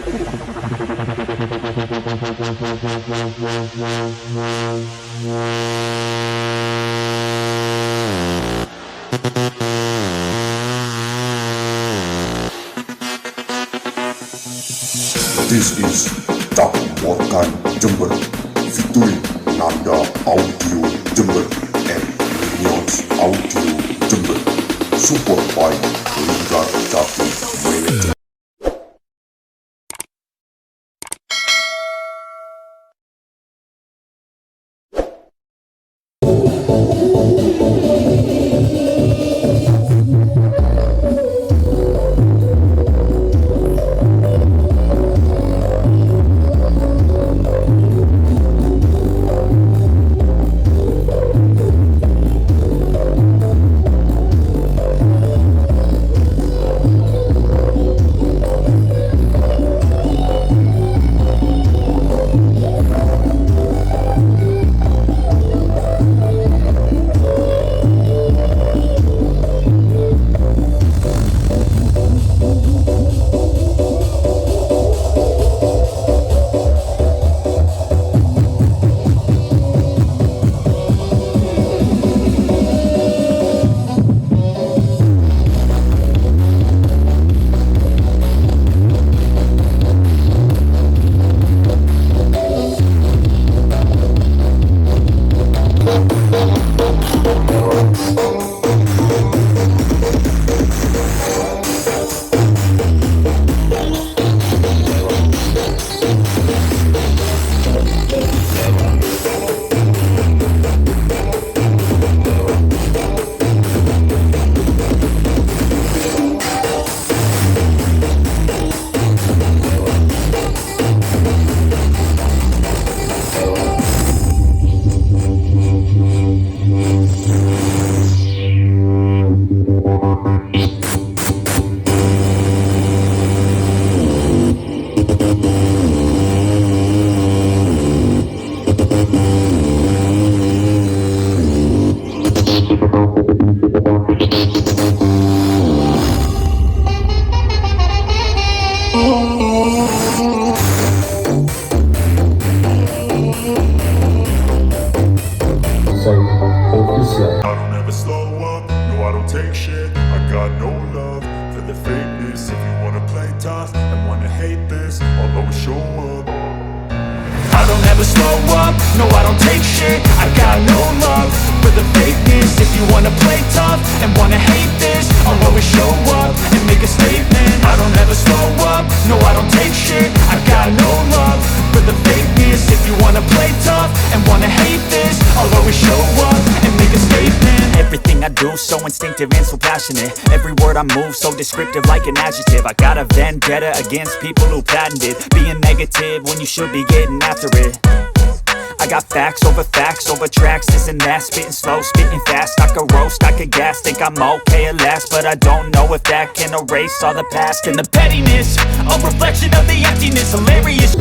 This is Tak Morkan Jember, featuring Nanda Audio Jember and Minions Audio Jember, support by Linggar Jati Manager. I don't ever slow up, no I don't take shit. I got no love for the fakeness. If you wanna play tough and wanna hate this, I'll always show up. I don't ever slow up, no I don't take shit. I got no love for the fakeness. If you wanna play tough and wanna hate this, I'll always show up and make a statement. I don't ever slow up, no I don't take shit. I got no love for the fakeness. If you wanna play tough and wanna hate this, I'll always show up and make a statement. Everything I do so instinctive and so passionate. Every word I move so descriptive like an adjective. I got a vendetta against people who patented being negative when you should be getting after it. I got facts over tracks, this and that. Spitting slow, spitting fast. I could roast, I could gas. Think I'm okay at last, but I don't know if that can erase all the past. And the pettiness, a reflection of the emptiness. Hilarious.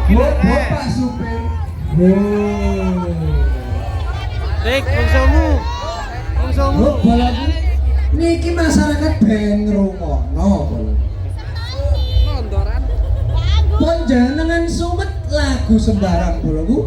Bapak supir. Dik, bangsamu. Bangsamu. Balaku. Niki masyarakat ben ngrungokno. Londoran. Panjenengan sumet lagu sembarang bolaku.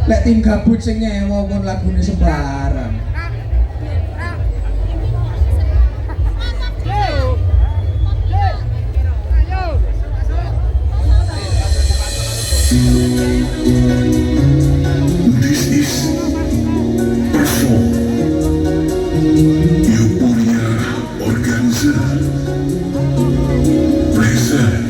Lek tim gabut sing nyewa pun lagune sembarang. This is perform Euforia Organza present